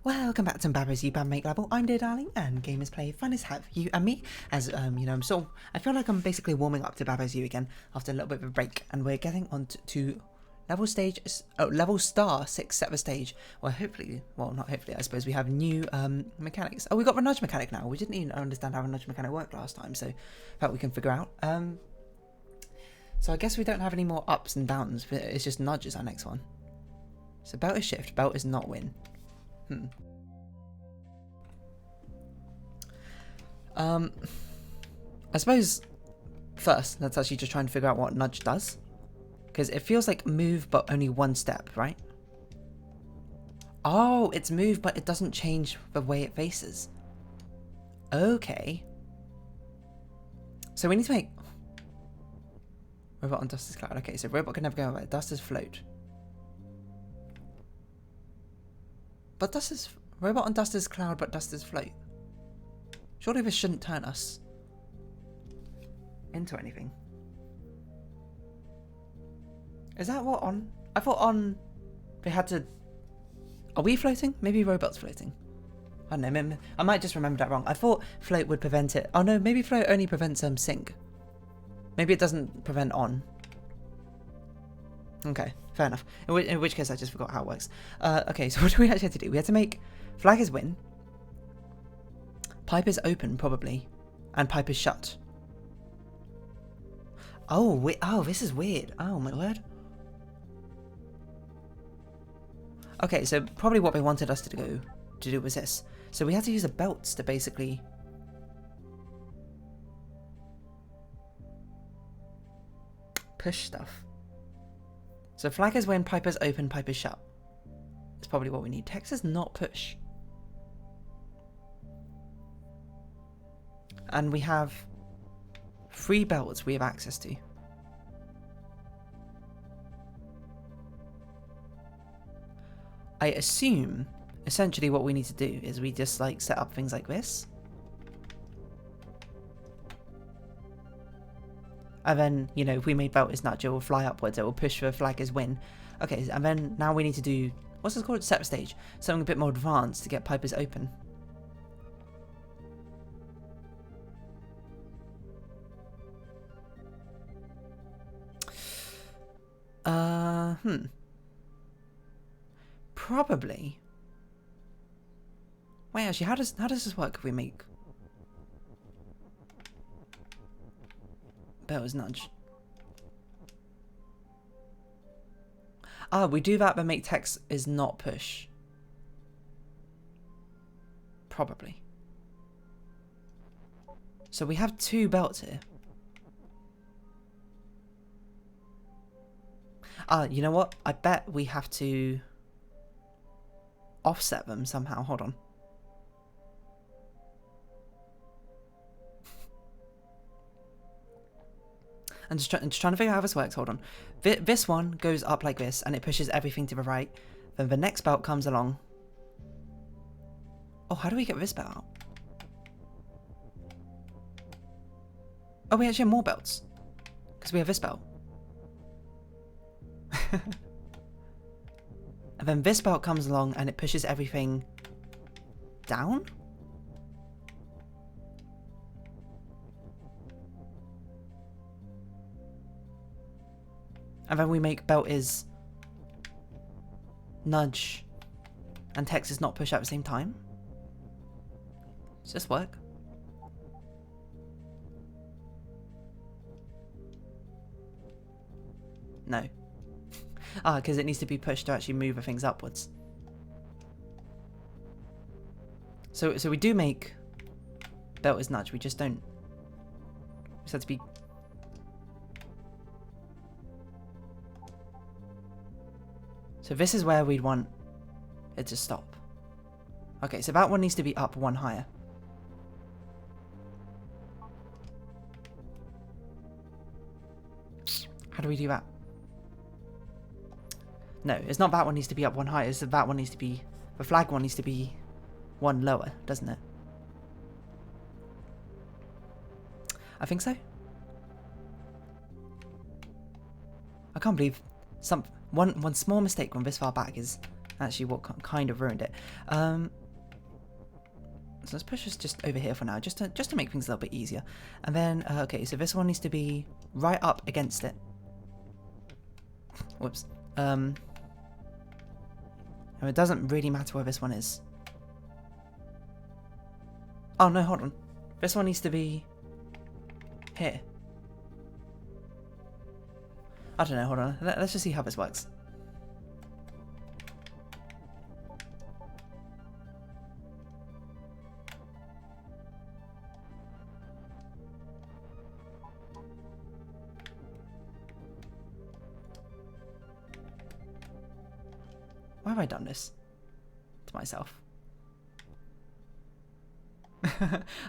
Welcome back to Babba's You Bad Make Level. I'm Dear Darling, and Gamers Play. Fun as have you and me. As you know, I feel like I'm basically warming up to Babba's You again after a little bit of a break, and we're getting on to level star 6 server stage. Well, hopefully, not hopefully. I suppose we have new mechanics. Oh, we got a nudge mechanic now. We didn't even understand how a nudge mechanic worked last time, so that we can figure out. So I guess we don't have any more ups and downs, but it's just nudges our next one. So belt is shift, belt is not win. I suppose first let's actually just try and figure out what nudge does, because it feels like move but only one step, right? Oh, it's move but it doesn't change the way it faces. Okay, so we need to make robot on dust is cloud. Okay, so robot can never go away. Dust is float, but dust is robot on dust is cloud, but dust is float. Surely this shouldn't turn us into anything. Is that what on? I thought on they had to. Are we floating? Maybe robot's floating. I don't know. I might just remember that wrong. I thought float would prevent it. Oh no, maybe float only prevents sink. Maybe it doesn't prevent on. Okay, fair enough. In which case I just forgot how it works. Okay, so what do we actually have to do? We had to make flag is win. Pipe is open, probably. And pipe is shut. Oh, oh, this is weird. Oh, my word. Okay, so probably what they wanted us to do was this. So we had to use the belts to basically... push stuff. So flag is when pipe is open, pipe is shut. That's probably what we need. Text is not push. And we have 3 belts we have access to. I assume essentially what we need to do is we just like set up things like this. And then, you know, if we made belt is nudge, it will fly upwards, it will push for flag is win. Okay, and then now we need to do, what's this called? Step stage. Something a bit more advanced to get pipe is open. Probably. Wait, actually, how does this work if we make belt is nudge? Ah, we do that but make text is not push. Probably. So we have 2 belts here. Ah, you know what? I bet we have to offset them somehow. Hold on. I'm just trying to figure out how this works. Hold on. This one goes up like this, and it pushes everything to the right. Then the next belt comes along. Oh, how do we get this belt out? Oh, we actually have more belts. Because we have this belt. And then this belt comes along, and it pushes everything down? And then we make belt is nudge and text is not push at the same time. Does this work? No. Ah, because it needs to be pushed to actually move the things upwards. So we do make belt is nudge, we just don't. We just have to be. So this is where we'd want it to stop. Okay, so that one needs to be up one higher. How do we do that? No, it's not that one needs to be up one higher, it's that one needs to be... The flag one needs to be one lower, doesn't it? I think so. I can't believe one small mistake from this far back is actually what kind of ruined it. So let's push us just over here for now, just to make things a little bit easier. And then, okay, so this one needs to be right up against it. Whoops. And it doesn't really matter where this one is. Oh no, hold on. This one needs to be here. I don't know, hold on. Let's just see how this works. Why have I done this to myself?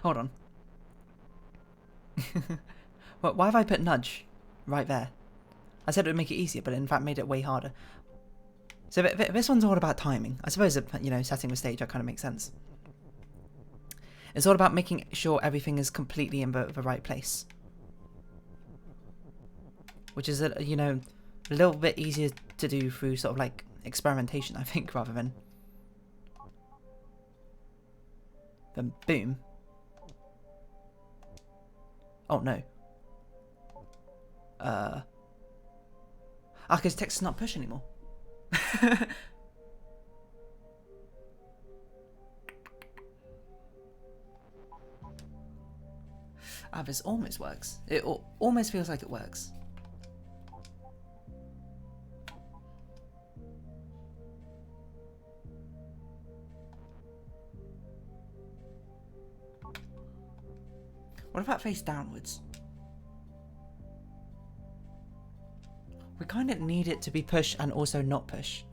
Hold on. Well, why have I put nudge right there? I said it would make it easier, but it in fact made it way harder. So this one's all about timing. I suppose, you know, setting the stage, that kind of makes sense. It's all about making sure everything is completely in the right place. Which is, you know, a little bit easier to do through sort of like experimentation, I think, rather than boom. Oh no. Because text is not push anymore. This almost works. It almost feels like it works. What if that face downwards? We kind of need it to be push and also not push.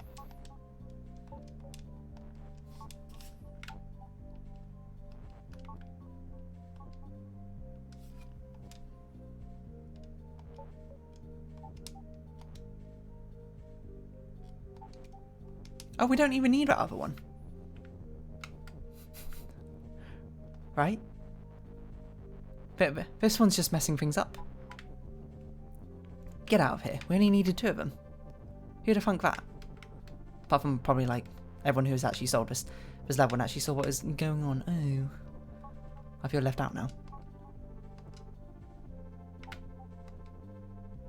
Oh, we don't even need that other one. Right? But this one's just messing things up. Get out of here. We only needed 2 of them. Who'd have thunk that? Apart from probably like everyone who's actually sold this level and actually saw what was going on. Oh. I feel left out now.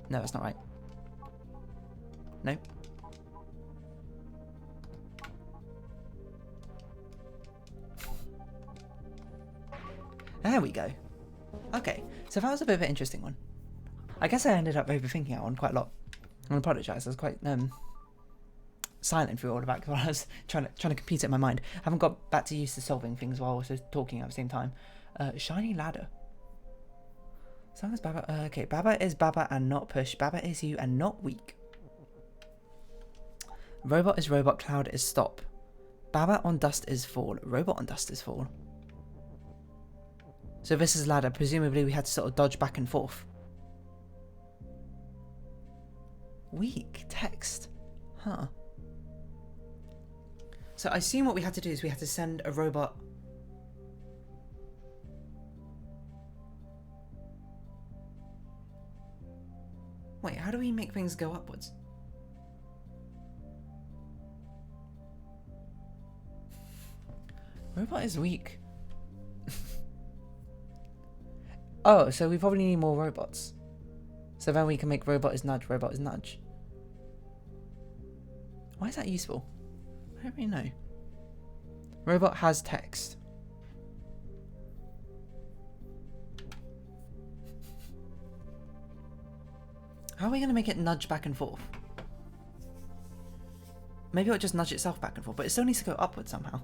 No, that's not right. No. There we go. Okay, so that was a bit of an interesting one. I guess I ended up overthinking that one quite a lot. I apologise, I was quite silent through all of that because I was trying to compute it in my mind. I haven't got back to used to solving things while also talking at the same time. Shiny ladder. So that's Baba. Okay, Baba is Baba and not push. Baba is you and not weak. Robot is robot. Cloud is stop. Baba on dust is fall. Robot on dust is fall. So this is ladder. Presumably we had to sort of dodge back and forth. Weak text. Huh. So I assume what we had to do is we had to send a robot. Wait, how do we make things go upwards? Robot is weak. Oh, so we probably need more robots. So then we can make robot is nudge, robot is nudge. Why is that useful? I don't really know. Robot has text. How are we going to make it nudge back and forth? Maybe it'll just nudge itself back and forth, but it still needs to go upwards somehow.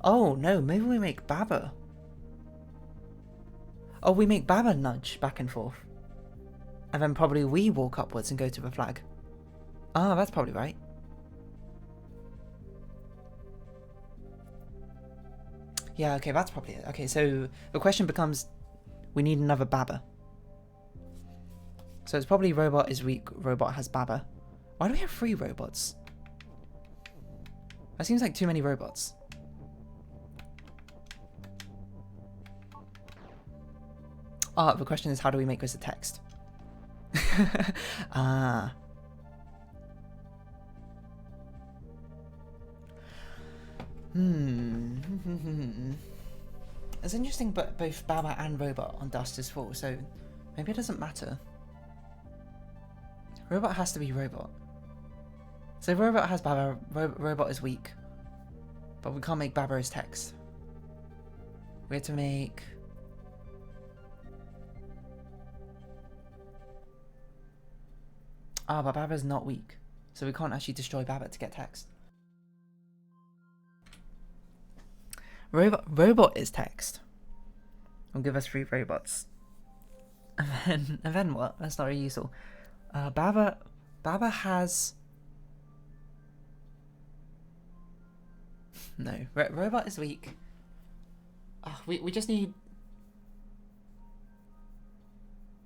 Oh no, maybe we make Baba. Oh, we make Baba nudge back and forth. And then probably we walk upwards and go to the flag. Ah, that's probably right. Yeah, okay, that's probably it. Okay, so the question becomes, we need another Baba. So it's probably robot is weak, robot has Baba. Why do we have 3 robots? That seems like too many robots. the question is, how do we make this a text? Ah. It's interesting, but both Baba and Robot on Dust is full, so maybe it doesn't matter. Robot has to be Robot. So Robot has Baba, Robot is weak. But we can't make Baba as text. We have to make... but Baba's not weak. So we can't actually destroy Baba to get text. Robot is text. Will give us 3 robots. And then what? That's not very useful. Baba has... No, Robot is weak. We just need...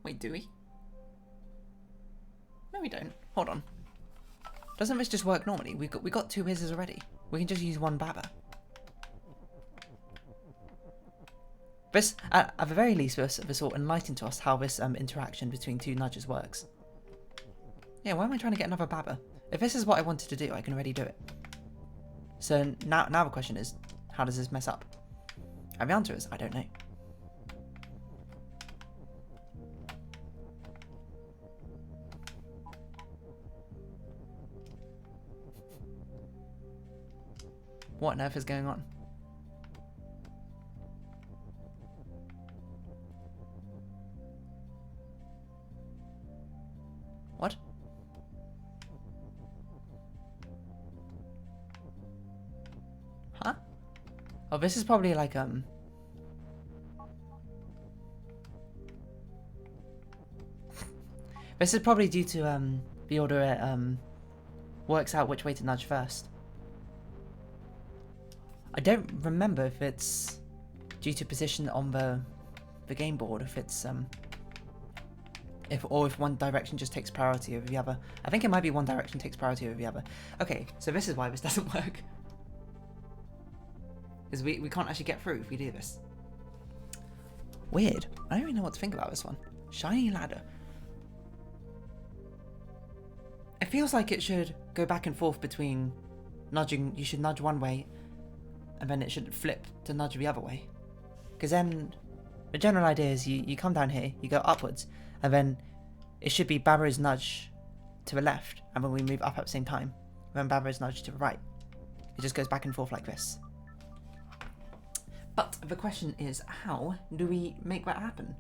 Wait, do we? No, we don't. Hold on. Doesn't this just work normally? We got 2 Wizzes already. We can just use 1 Baba. This, at the very least, this will enlighten to us how this interaction between 2 nudges works. Yeah, why am I trying to get another Baba? If this is what I wanted to do, I can already do it. So now the question is, how does this mess up? And the answer is, I don't know. What on earth is going on? What? Huh? Oh, this is probably like, this is probably due to, the order it, works out which way to nudge first. I don't remember if it's due to position on the game board, if it's, if one direction just takes priority over the other. I think it might be one direction takes priority over the other. Okay, so this is why this doesn't work. Because we can't actually get through if we do this. Weird. I don't really know what to think about this one. Shiny ladder. It feels like it should go back and forth between nudging. You should nudge one way, and then it should flip to nudge the other way. Because then the general idea is you come down here, you go upwards, and then it should be Baba's nudge to the left, and when we move up at the same time, then Baba's nudge to the right. It just goes back and forth like this. But the question is, how do we make that happen?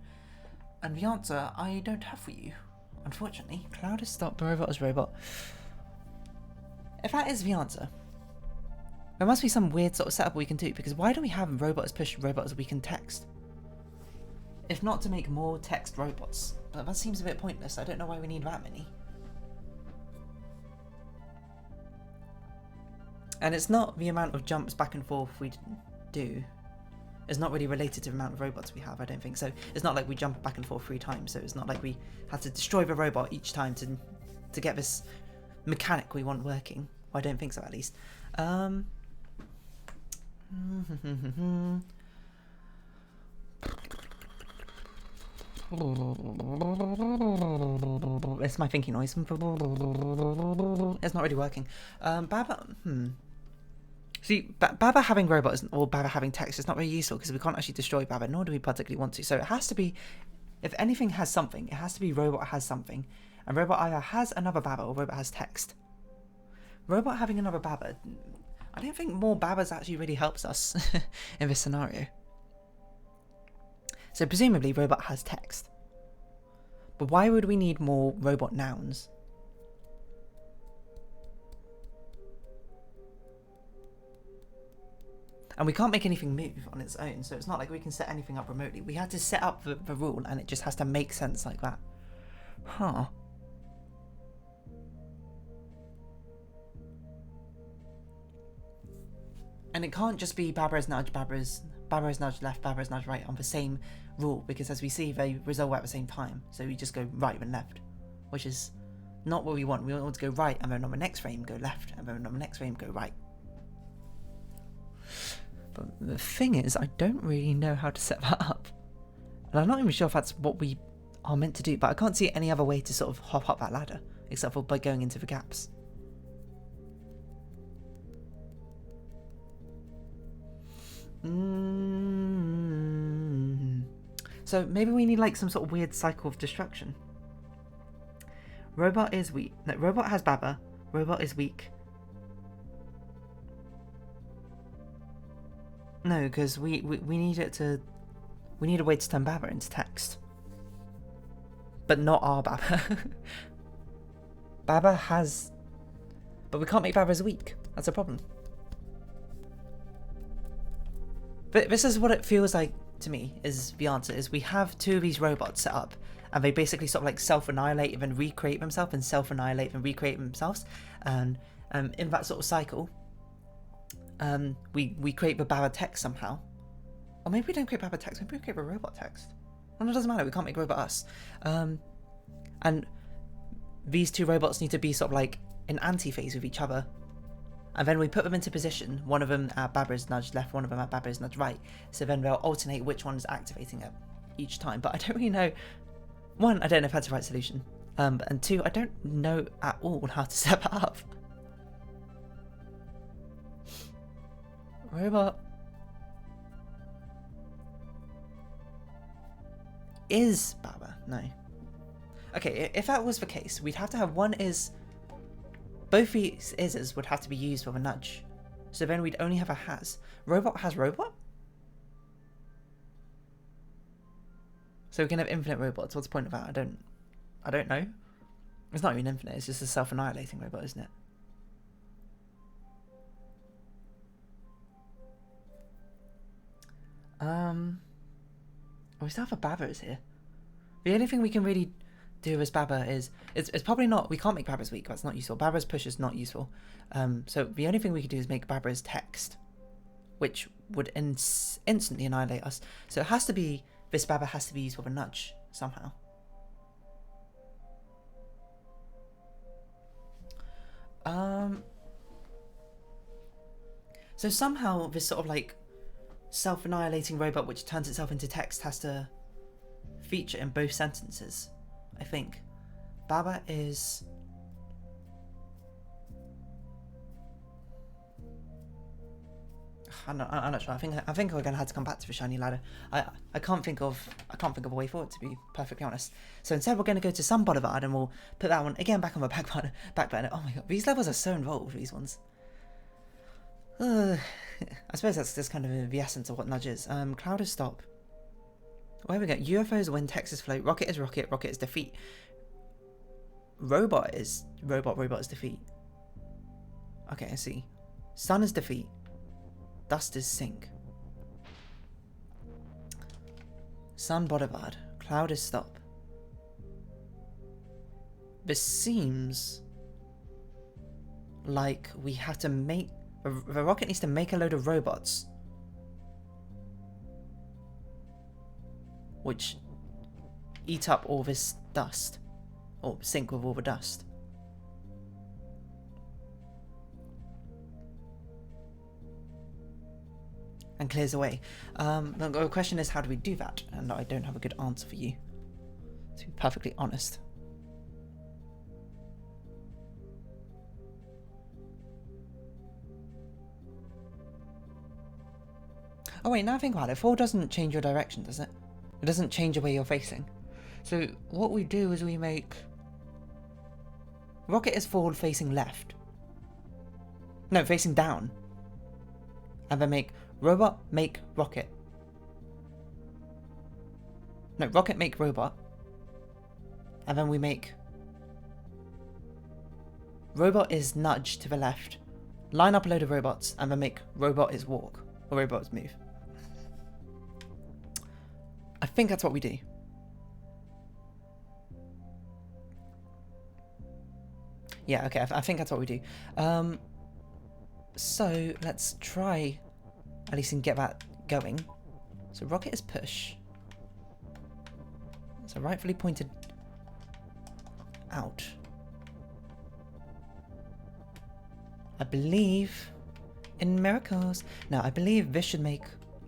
And the answer I don't have for you, unfortunately. Cloud has stopped the robot as robot. If that is the answer, there must be some weird sort of setup we can do, because why do we have robot as push, robot as we can text? If not to make more text robots. But that seems a bit pointless. I don't know why we need that many. And it's not the amount of jumps back and forth we do. It's not really related to the amount of robots we have, I don't think. So it's not like we jump back and forth 3 times. So it's not like we have to destroy the robot each time to get this mechanic we want working. Well, I don't think so, at least. It's my thinking noise. It's not really working. Baba. See, Baba having robots or Baba having text is not very useful because we can't actually destroy Baba, nor do we particularly want to. So it has to be, if anything has something, it has to be robot has something. And robot either has another Baba or robot has text. Robot having another Baba, I don't think more Babas actually really helps us in this scenario. So presumably robot has text. But why would we need more robot nouns? And we can't make anything move on its own, so it's not like we can set anything up remotely. We had to set up the rule, and it just has to make sense like that. Huh. And it can't just be Baba's nudge, Baba's nudge left, Baba's nudge right on the same rule, because as we see, they resolve at the same time. So we just go right and left, which is not what we want. We want to go right, and then on the next frame go left, and then on the next frame go right. But the thing is, I don't really know how to set that up. And I'm not even sure if that's what we are meant to do, but I can't see any other way to sort of hop up that ladder, except for by going into the gaps. So maybe we need like some sort of weird cycle of destruction. Robot is weak. No, Robot has Baba. Robot is weak. No, because we need it to... We need a way to turn Baba into text. But not our Baba. Baba has... But we can't make Baba as weak. That's a problem. But this is what it feels like to me, is the answer, is we have two of these robots set up, and they basically sort of like self-annihilate and then recreate themselves, and self-annihilate and recreate themselves. And in that sort of cycle, we create the Baba text somehow. Or maybe we don't create Baba text, maybe we create a robot text. Well, it doesn't matter, we can't make robot us. And these two robots need to be sort of like in anti-phase with each other. And then we put them into position, one of them at Baba's nudge left, one of them at Baba's nudge right. So then they'll alternate which one's activating it each time. But I don't really know, one, I don't know if that's the right solution. And two, I don't know at all how to set that up. Robot is Baba? No. Okay, if that was the case, we'd have to have one is... Both these is's would have to be used with a nudge. So then we'd only have a has. Robot has robot? So we can have infinite robots. What's the point of that? I don't know. It's not even infinite, it's just a self-annihilating robot, isn't it? We still have a Baba's here. The only thing we can really do as Baba is it's probably not, we can't make Baba's weak, that's not useful. Baba's push is not useful. So the only thing we could do is make Baba's text, which would instantly annihilate us. So it has to be, this Baba has to be used with a nudge somehow. So somehow this sort of like self-annihilating robot which turns itself into text has to feature in both sentences, I think. Baba is... I'm not sure. I think we're gonna have to come back to the shiny ladder. I can't think of a way forward, to be perfectly honest. So instead we're gonna go to some Boulevard and we'll put that one again back on the back burner. Oh my god, these levels are so involved, these ones. I suppose that's kind of the essence of what nudge is. Cloud is stop. Where we go? UFO is when text is float. Rocket is rocket. Rocket is defeat. Robot is robot. Robot is defeat. Okay, I see. Sun is defeat. Dust is sink. Sun Boulevard. Cloud is stop. This seems like we have to make... The rocket needs to make a load of robots. Which eat up all this dust. Or sink with all the dust. And clears away. The question is, how do we do that? And I don't have a good answer for you, to be perfectly honest. Oh wait, now I think about it, fall doesn't change your direction, does it? It doesn't change the way you're facing. So what we do is we make... Rocket is forward facing left. No, facing down. And then make robot, make rocket. No, rocket, make robot. And then we make... Robot is nudge to the left. Line up a load of robots, and then make robot is walk. Or robot is move. I think that's what we do. Yeah, okay, I think that's what we do. So let's try at least and get that going. So rocket is push. So rightfully pointed out. I believe in miracles. Now I believe this should make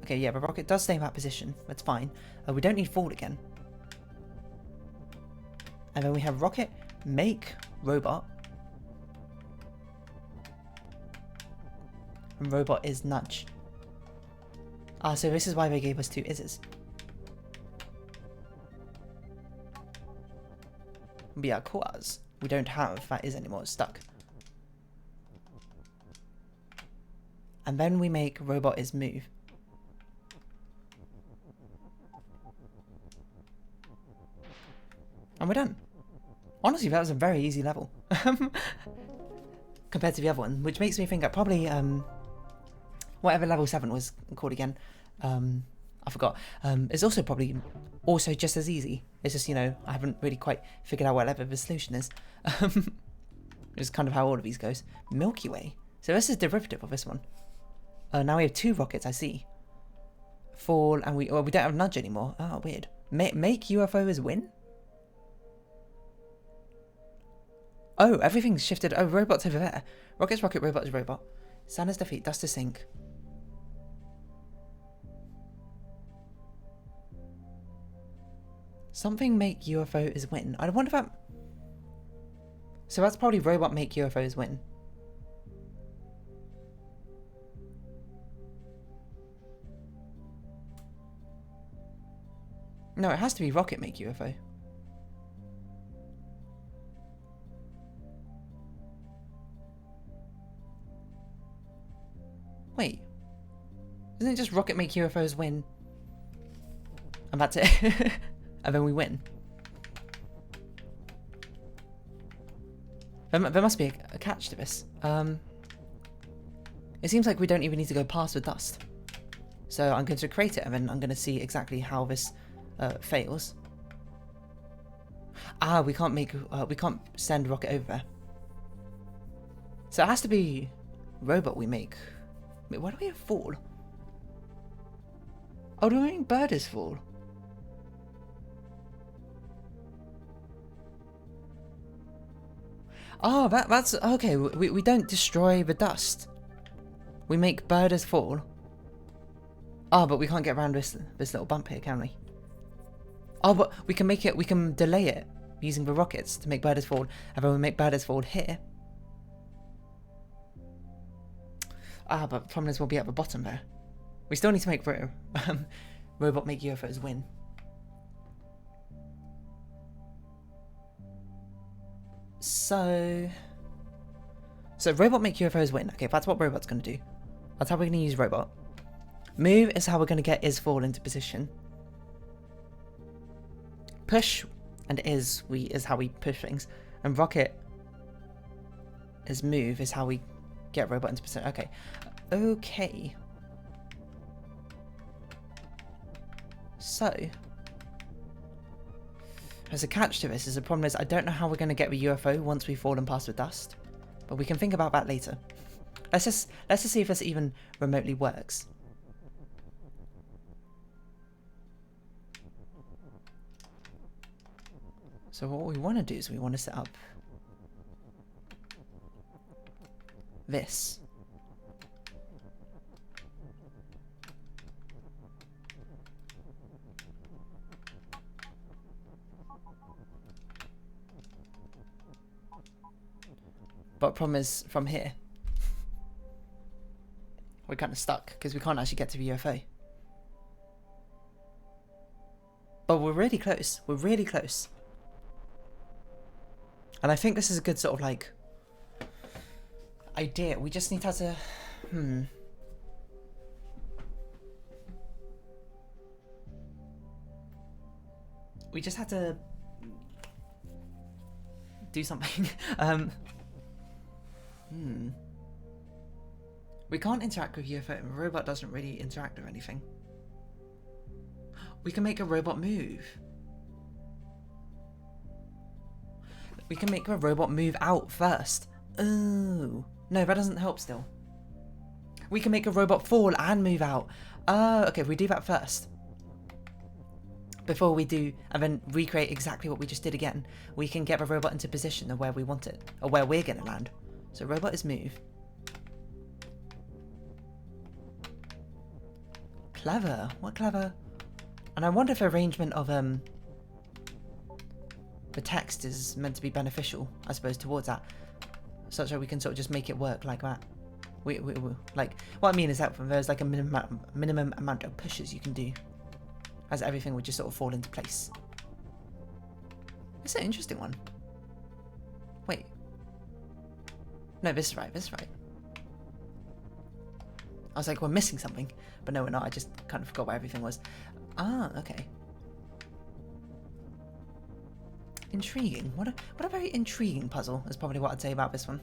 Okay, yeah, the rocket does stay in that position. That's fine. We don't need fall again. And then we have rocket, make, robot. And robot is nudge. Ah, so this is why they gave us 2 is's. But yeah, cause we don't have that is anymore, it's stuck. And then we make robot is move. And we're done. Honestly, that was a very easy level. Compared to the other one, which makes me think that probably, whatever level 7 was called again, I forgot, is also probably also just as easy. It's just, you know, I haven't really quite figured out whatever the solution is. It's kind of how all of these goes. Milky Way. So this is derivative of this one. Now we have 2 rockets, I see. Fall, and we don't have nudge anymore. Oh, weird. Make UFO is win? Oh, everything's shifted. Oh, robot's over there. Rocket's rocket, robot is robot. Santa's defeat, dust to sink. Something make UFO is win. I wonder if that... So that's probably robot make UFOs win. No, it has to be rocket make UFO. Wait. Isn't it just rocket make UFOs win? And that's it. And then we win. There must be a catch to this. It seems like we don't even need to go past the dust. So I'm going to create it and then I'm going to see exactly how this fails. Ah, we can't send rocket over there. So it has to be robot we make. Wait, why do we have fall? Oh, do we make bird is fall? Oh, that's okay. We don't destroy the dust. We make bird as fall. Oh, but we can't get around this little bump here, can we? Oh, but we can make it. We can delay it using the rockets to make bird as fall, and then we make bird as fall here. Ah, but the problem is we'll be at the bottom there. We still need to make robot make UFOs win. So robot make UFOs win. Okay, that's what robot's going to do. That's how we're going to use robot. Move is how we're going to get is fall into position. Push and is how we push things. And rocket is move is how we get robot into position. Okay. Okay. So there's a catch to this. The problem is I don't know how we're going to get the UFO once we've fallen past the dust, but we can think about that later. Let's just see if this even remotely works. So what we want to do is we want to set up this. But problem is, from here, we're kind of stuck because we can't actually get to the UFO. But we're really close. We're really close. And I think this is a good sort of like idea. We just need to have to... We just had to do something. We can't interact with UFO. A robot doesn't really interact with anything. We can make a robot move. We can make a robot move out first. Oh. No, that doesn't help still. We can make a robot fall and move out. Okay, if we do that first. Before we do, and then recreate exactly what we just did again, we can get the robot into position of where we want it, or where we're going to land. So robot is move. clever. What clever. And I wonder if arrangement of the text is meant to be beneficial, I suppose, towards that. Such that we can sort of just make it work like that. We like, what I mean is that there's like a minimum amount of pushes you can do. As everything would just sort of fall into place. It's an interesting one. Wait. No, this is right, this is right. I was like, we're missing something. But no, we're not. I just kind of forgot what everything was. Ah, okay. Intriguing. What a very intriguing puzzle is probably what I'd say about this one.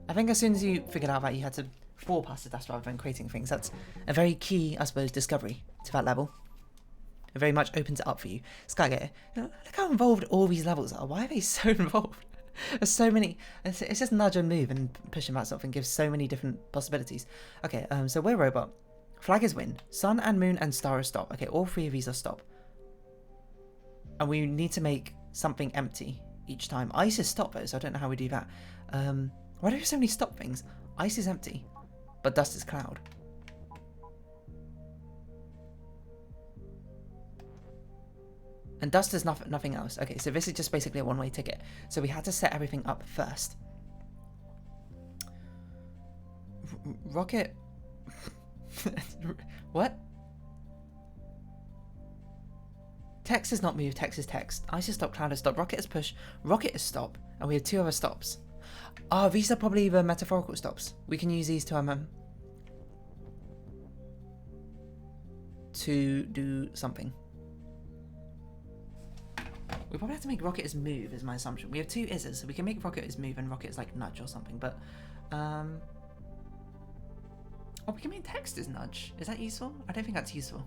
I think as soon as you figured out that you had to fall past the dust rather than creating things, that's a very key, I suppose, discovery to that level. It very much opens it up for you. Skygater, look how involved all these levels are. Why are they so involved? There's so many. It's just nudge and move and pushing that stuff and gives so many different possibilities. Okay, so we're robot. Flag is win. Sun and moon and star is stop. Okay, all three of these are stop. And we need to make something empty each time. Ice is stop though, so I don't know how we do that. Why do we have so many stop things? Ice is empty, but dust is cloud. And dust is nothing else. Okay, so this is just basically a one-way ticket. So we had to set everything up first. Rocket... What? Text is not move, text is text. Ice is stop, cloud is stop, rocket is push, rocket is stop, and we have two other stops. Oh, these are probably the metaphorical stops. We can use these to do something. We probably have to make rocket is move, is my assumption. We have two is's, so we can make rocket is move and rocket is like nudge or something, but oh, we can make text is nudge. Is that useful? I don't think that's useful.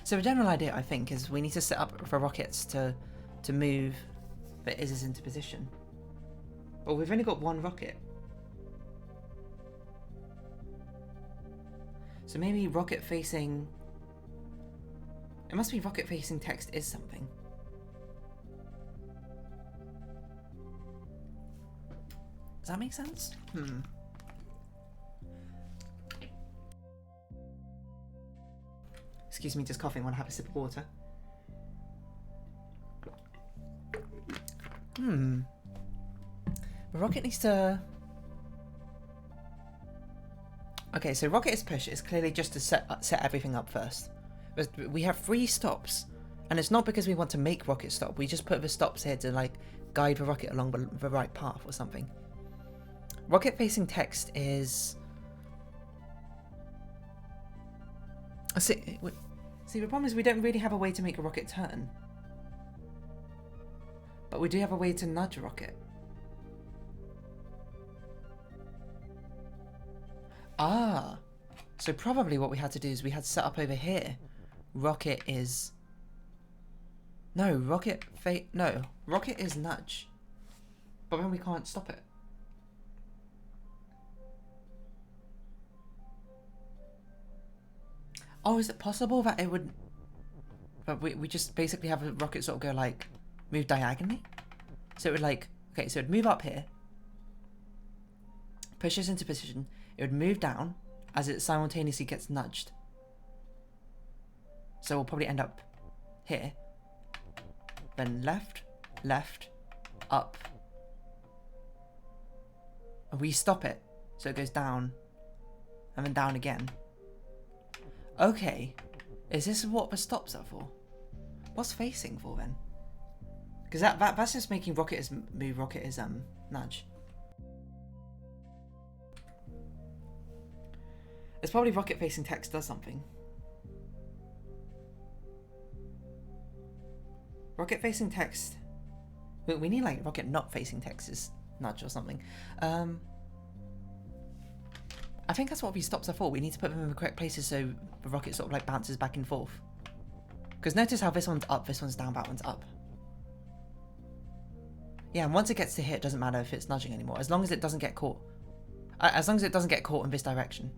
So the general idea, I think, is we need to set up for rockets to move the is's into position. But we've only got one rocket. So maybe rocket facing... It must be rocket facing text is something. Does that make sense? Excuse me, just coughing when I have a sip of water. The rocket needs to... Okay, so rocket is push. It's clearly just to set everything up first. But we have 3 stops. And it's not because we want to make rocket stop. We just put the stops here to like guide the rocket along the right path or something. Rocket facing text is... See, the problem is we don't really have a way to make a rocket turn. But we do have a way to nudge a rocket. Ah, so probably what we had to do is we had to set up over here. Rocket is... No, rocket is nudge. But then we can't stop it. Oh, is it possible that it would... But we just basically have a rocket sort of go like... Move diagonally? So it would like... Okay, so it would move up here. Push us into position. It would move down as it simultaneously gets nudged. So we'll probably end up here. Then left, left, up. And we stop it. So it goes down. And then down again. Okay. Is this what the stops are for? What's facing for then? Because that's just making rocket is move, rocket is nudge. It's probably rocket facing text does something. Rocket facing text. We need like rocket not facing text is nudge or something. I think that's what these stops are for. We need to put them in the correct places so the rocket sort of like bounces back and forth. Because notice how this one's up, this one's down, that one's up. Yeah, and once it gets to here, it doesn't matter if it's nudging anymore, as long as it doesn't get caught. As long as it doesn't get caught in this direction.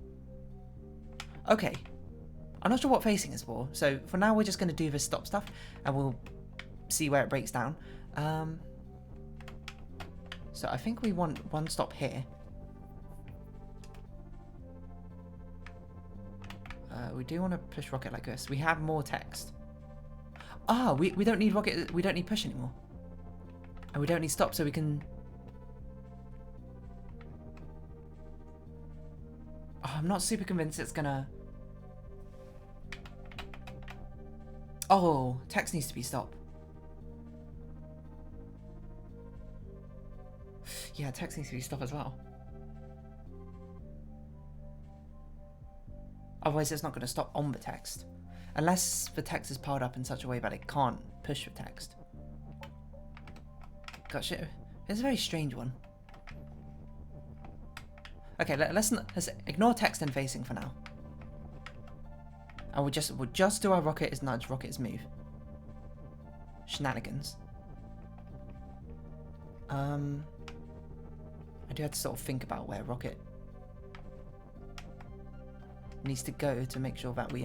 Okay. I'm not sure what facing is for, so for now we're just going to do this stop stuff, and we'll see where it breaks down. So I think we want one stop here. We do want to push rocket like this. We have more text. Ah, we don't need rocket. We don't need push anymore. And we don't need stop, so we can... Oh, I'm not super convinced it's gonna... Oh, text needs to be stop. Yeah, text needs to be stop as well. Otherwise it's not going to stop on the text. Unless the text is piled up in such a way that it can't push the text. Gosh, it's a very strange one. Okay, let's ignore text and facing for now. And we'll just do our rocket is nudge, rocket is move. Shenanigans. I do have to sort of think about where rocket needs to go to make sure that we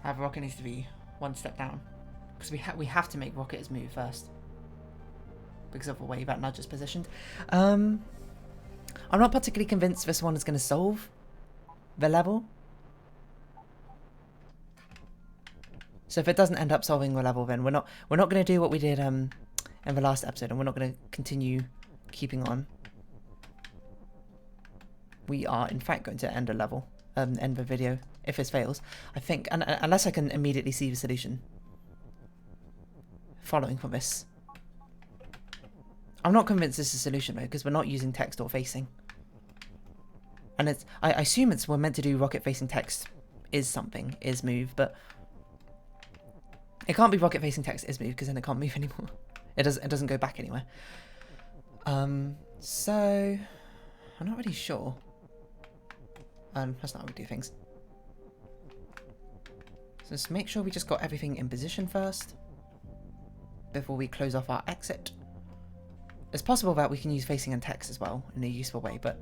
our rocket needs to be one step down, because we have to make rocket's move first because of the way that nudge is positioned. I'm not particularly convinced this one is going to solve the level. So if it doesn't end up solving the level, then we're not going to do what we did in the last episode, and we're not going to continue keeping on. We are in fact going to end a level, end the video if this fails, I think, and unless I can immediately see the solution following from this. I'm not convinced this is a solution though, because we're not using text or facing, and it's I assume we're meant to do rocket facing text is something, is move, but it can't be rocket facing text is move, because then it can't move anymore. It doesn't go back anywhere. So I'm not really sure. That's not how we do things. So let's make sure we just got everything in position first before we close off our exit. It's possible that we can use facing and text as well in a useful way, but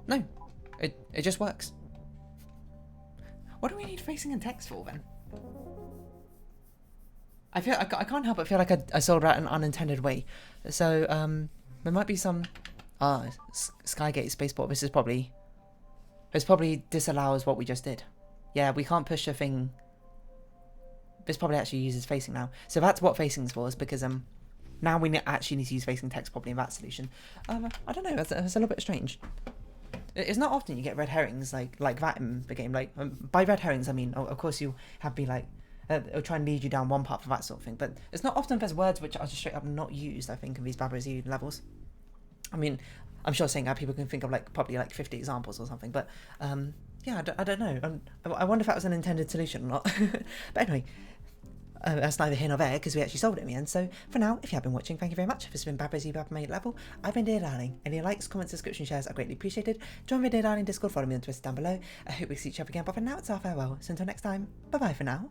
no, it just works. What do we need facing and text for then? I can't help but feel like I sold out an unintended way. So there might be some Skygate Spaceport. This probably disallows what we just did. Yeah, we can't push a thing. This probably actually uses facing now. So that's what facing's for, is because now we actually need to use facing text probably in that solution. I don't know. It's a little bit strange. It's not often you get red herrings like that in the game. Like by red herrings, I mean of course you have be like. It'll try and lead you down one path for that sort of thing, but it's not often there's words which are just straight up not used, I think, in these Baba Is You levels. I mean, I'm sure saying that people can think of probably 50 examples or something, but yeah, I don't know. I wonder if that was an intended solution or not. But anyway, that's neither here nor there, because we actually solved it in the end. So for now, if you have been watching, thank you very much. This has been Baba Is You Baba Made Level. I've been Dear Darling. Any likes, comments, subscription, shares are greatly appreciated. Join me Dear Darling Discord, follow me on Twitter down below. I hope we see each other again, but for now it's our farewell. So until next time, bye bye for now.